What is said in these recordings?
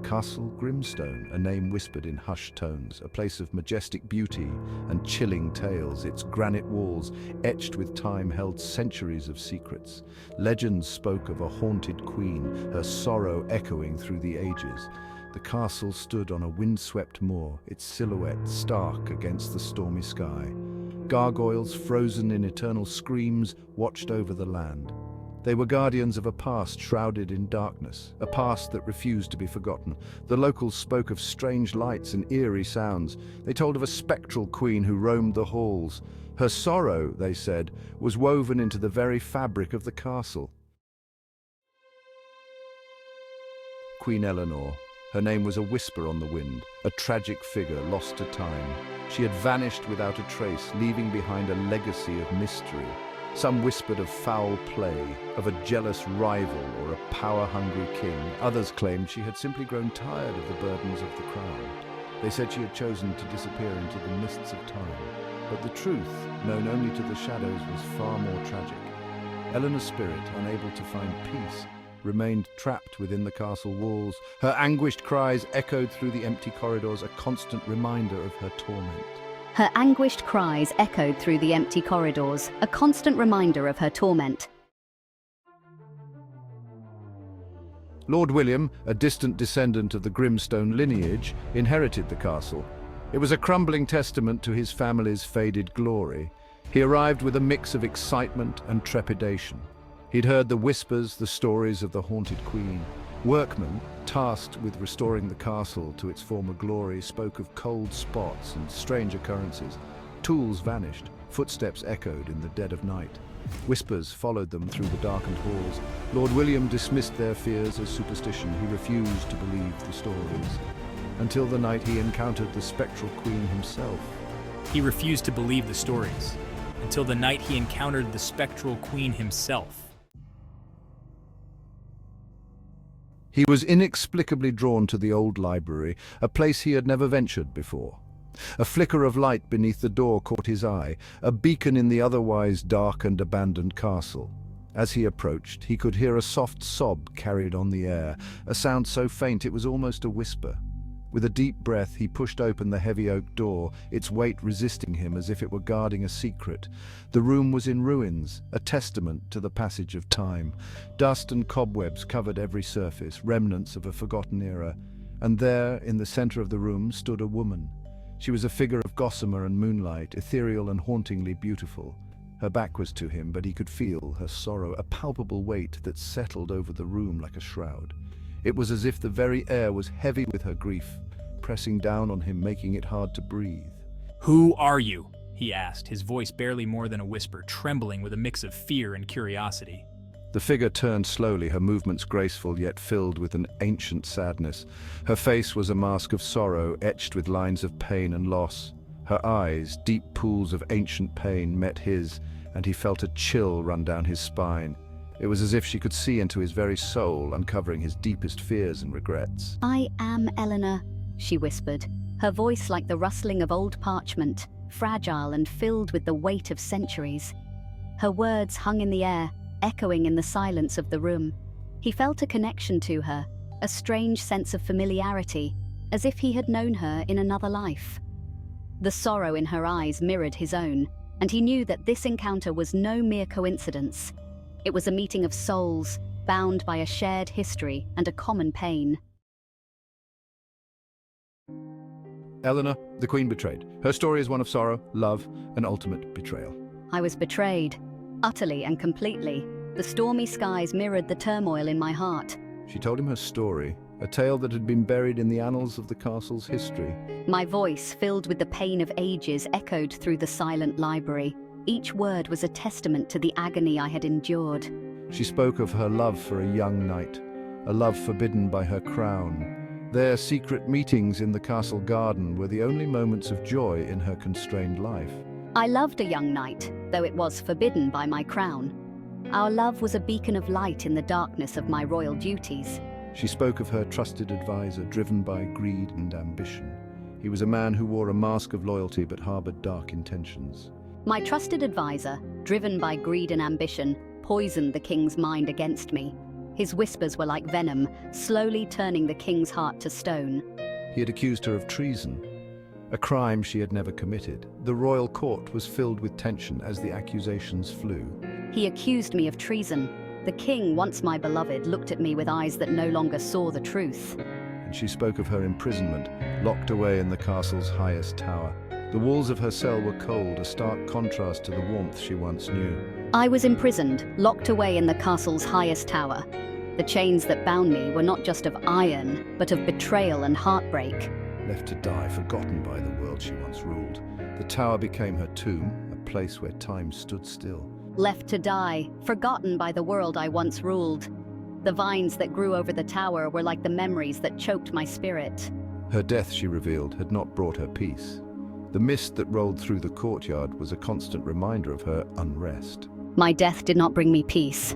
Castle Grimstone, a name whispered in hushed tones, a place of majestic beauty and chilling tales. Its granite walls, etched with time, held centuries of secrets. Legends spoke of a haunted queen, her sorrow echoing through the ages. The castle stood on a windswept moor, its silhouette stark against the stormy sky. Gargoyles, frozen in eternal screams, watched over the land. They were guardians of a past shrouded in darkness, a past that refused to be forgotten. The locals spoke of strange lights and eerie sounds. They told of a spectral queen who roamed the halls. Her sorrow, they said, was woven into the very fabric of the castle. Queen Eleanor. Her name was a whisper on the wind, a tragic figure lost to time. She had vanished without a trace, leaving behind a legacy of mystery. Some whispered of foul play, of a jealous rival or a power-hungry king. Others claimed she had simply grown tired of the burdens of the crown. They said she had chosen to disappear into the mists of time. But the truth, known only to the shadows, was far more tragic. Eleanor's spirit, unable to find peace, remained trapped within the castle walls. Her anguished cries echoed through the empty corridors, a constant reminder of her torment. Her anguished cries echoed through the empty corridors, a constant reminder of her torment. Lord William, a distant descendant of the Grimstone lineage, inherited the castle. It was a crumbling testament to his family's faded glory. He arrived with a mix of excitement and trepidation. He'd heard the whispers, the stories of the haunted queen. Workmen, tasked with restoring the castle to its former glory, spoke of cold spots and strange occurrences. Tools vanished, footsteps echoed in the dead of night. Whispers followed them through the darkened halls. Lord William dismissed their fears as superstition. He refused to believe the stories, until the night he encountered the spectral queen himself. He refused to believe the stories, until the night he encountered the spectral queen himself. He was inexplicably drawn to the old library, a place he had never ventured before. A flicker of light beneath the door caught his eye, a beacon in the otherwise dark and abandoned castle. As he approached, he could hear a soft sob carried on the air, a sound so faint it was almost a whisper. With a deep breath, he pushed open the heavy oak door, its weight resisting him as if it were guarding a secret. The room was in ruins, a testament to the passage of time. Dust and cobwebs covered every surface, remnants of a forgotten era. And there, in the center of the room, stood a woman. She was a figure of gossamer and moonlight, ethereal and hauntingly beautiful. Her back was to him, but he could feel her sorrow, a palpable weight that settled over the room like a shroud. It was as if the very air was heavy with her grief, pressing down on him, making it hard to breathe. "Who are you?" he asked, his voice barely more than a whisper, trembling with a mix of fear and curiosity. The figure turned slowly, her movements graceful yet filled with an ancient sadness. Her face was a mask of sorrow, etched with lines of pain and loss. Her eyes, deep pools of ancient pain, met his, and he felt a chill run down his spine. It was as if she could see into his very soul, uncovering his deepest fears and regrets. "I am Eleanor," she whispered, her voice like the rustling of old parchment, fragile and filled with the weight of centuries. Her words hung in the air, echoing in the silence of the room. He felt a connection to her, a strange sense of familiarity, as if he had known her in another life. The sorrow in her eyes mirrored his own, and he knew that this encounter was no mere coincidence. It was a meeting of souls, bound by a shared history and a common pain. Eleanor, the queen betrayed. Her story is one of sorrow, love, and ultimate betrayal. I was betrayed, utterly and completely. The stormy skies mirrored the turmoil in my heart. She told him her story, a tale that had been buried in the annals of the castle's history. My voice, filled with the pain of ages, echoed through the silent library. Each word was a testament to the agony I had endured. She spoke of her love for a young knight, a love forbidden by her crown. Their secret meetings in the castle garden were the only moments of joy in her constrained life. I loved a young knight, though it was forbidden by my crown. Our love was a beacon of light in the darkness of my royal duties. She spoke of her trusted advisor, driven by greed and ambition. He was a man who wore a mask of loyalty but harbored dark intentions. My trusted advisor, driven by greed and ambition, poisoned the king's mind against me. His whispers were like venom, slowly turning the king's heart to stone. He had accused her of treason, a crime she had never committed. The royal court was filled with tension as the accusations flew. He accused me of treason. The king, once my beloved, looked at me with eyes that no longer saw the truth. And she spoke of her imprisonment, locked away in the castle's highest tower. The walls of her cell were cold, a stark contrast to the warmth she once knew. I was imprisoned, locked away in the castle's highest tower. The chains that bound me were not just of iron, but of betrayal and heartbreak. Left to die, forgotten by the world she once ruled. The tower became her tomb, a place where time stood still. Left to die, forgotten by the world I once ruled. The vines that grew over the tower were like the memories that choked my spirit. Her death, she revealed, had not brought her peace. The mist that rolled through the courtyard was a constant reminder of her unrest. My death did not bring me peace.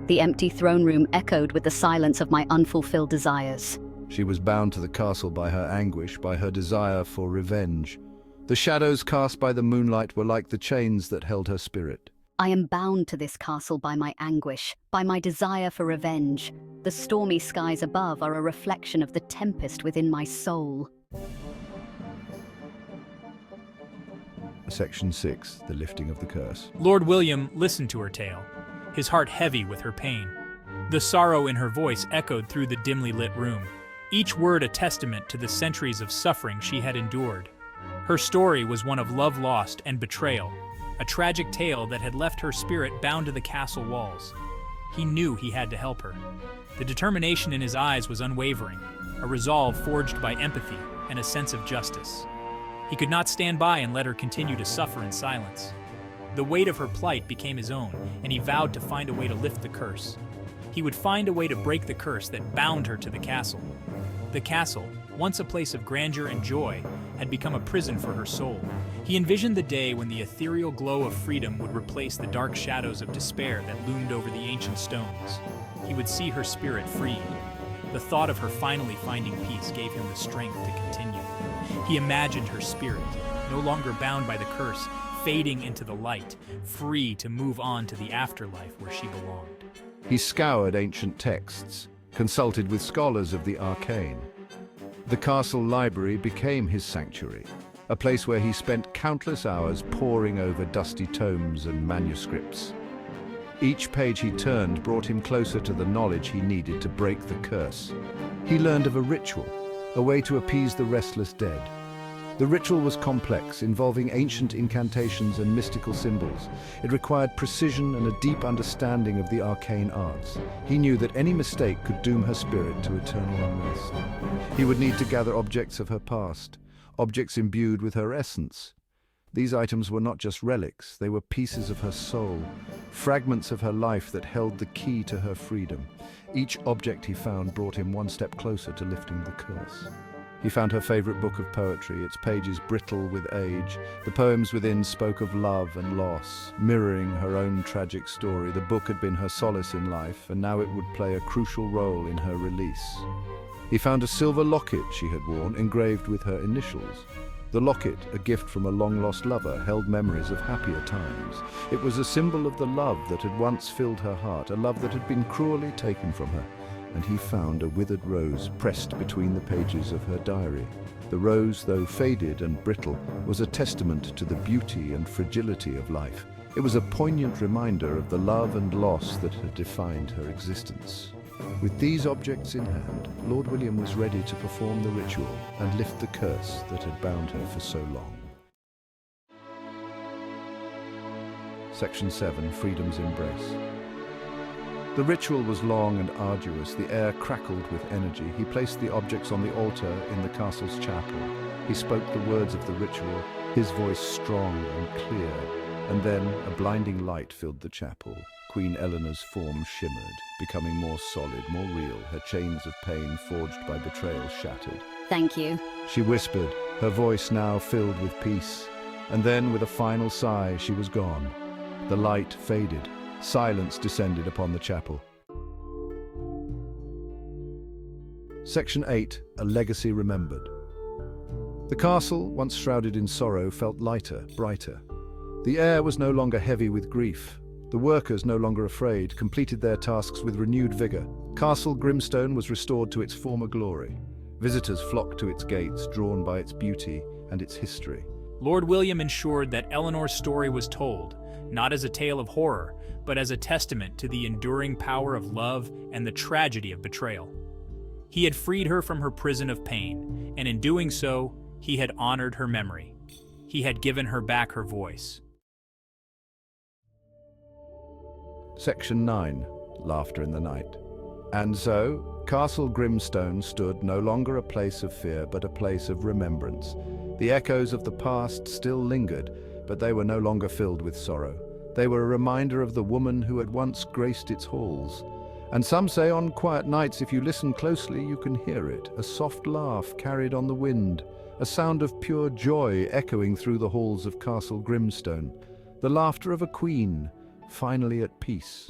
The empty throne room echoed with the silence of my unfulfilled desires. She was bound to the castle by her anguish, by her desire for revenge. The shadows cast by the moonlight were like the chains that held her spirit. I am bound to this castle by my anguish, by my desire for revenge. The stormy skies above are a reflection of the tempest within my soul. Section 6, the lifting of the curse. Lord William listened to her tale, his heart heavy with her pain. The sorrow in her voice echoed through the dimly lit room, each word a testament to the centuries of suffering she had endured. Her story was one of love lost and betrayal, a tragic tale that had left her spirit bound to the castle walls. He knew he had to help her. The determination in his eyes was unwavering, a resolve forged by empathy and a sense of justice. He could not stand by and let her continue to suffer in silence. The weight of her plight became his own, and he vowed to find a way to lift the curse. He would find a way to break the curse that bound her to the castle. The castle, once a place of grandeur and joy, had become a prison for her soul. He envisioned the day when the ethereal glow of freedom would replace the dark shadows of despair that loomed over the ancient stones. He would see her spirit freed. The thought of her finally finding peace gave him the strength to continue. He imagined her spirit, no longer bound by the curse, fading into the light, free to move on to the afterlife where she belonged. He scoured ancient texts, consulted with scholars of the arcane. The castle library became his sanctuary, a place where he spent countless hours poring over dusty tomes and manuscripts. Each page he turned brought him closer to the knowledge he needed to break the curse. He learned of a ritual, a way to appease the restless dead. The ritual was complex, involving ancient incantations and mystical symbols. It required precision and a deep understanding of the arcane arts. He knew that any mistake could doom her spirit to eternal unrest. He would need to gather objects of her past, objects imbued with her essence. These items were not just relics, they were pieces of her soul, fragments of her life that held the key to her freedom. Each object he found brought him one step closer to lifting the curse. He found her favorite book of poetry, its pages brittle with age. The poems within spoke of love and loss, mirroring her own tragic story. The book had been her solace in life, and now it would play a crucial role in her release. He found a silver locket she had worn, engraved with her initials. The locket, a gift from a long-lost lover, held memories of happier times. It was a symbol of the love that had once filled her heart, a love that had been cruelly taken from her. And he found a withered rose pressed between the pages of her diary. The rose, though faded and brittle, was a testament to the beauty and fragility of life. It was a poignant reminder of the love and loss that had defined her existence. With these objects in hand, Lord William was ready to perform the ritual and lift the curse that had bound her for so long. Section 7, Freedom's Embrace. The ritual was long and arduous. The air crackled with energy. He placed the objects on the altar in the castle's chapel. He spoke the words of the ritual, his voice strong and clear. And then a blinding light filled the chapel. Queen Eleanor's form shimmered, becoming more solid, more real, her chains of pain forged by betrayal shattered. Thank you. She whispered, her voice now filled with peace. And then, with a final sigh, she was gone. The light faded. Silence descended upon the chapel. Section 8, A Legacy Remembered. The castle, once shrouded in sorrow, felt lighter, brighter. The air was no longer heavy with grief. The workers, no longer afraid, completed their tasks with renewed vigor. Castle Grimstone was restored to its former glory. Visitors flocked to its gates, drawn by its beauty and its history. Lord William ensured that Eleanor's story was told, not as a tale of horror, but as a testament to the enduring power of love and the tragedy of betrayal. He had freed her from her prison of pain, and in doing so, he had honored her memory. He had given her back her voice. Section 9. Laughter in the Night. And so, Castle Grimstone stood no longer a place of fear, but a place of remembrance. The echoes of the past still lingered, but they were no longer filled with sorrow. They were a reminder of the woman who had once graced its halls. And some say on quiet nights, if you listen closely, you can hear it, a soft laugh carried on the wind, a sound of pure joy echoing through the halls of Castle Grimstone, the laughter of a queen, finally at peace.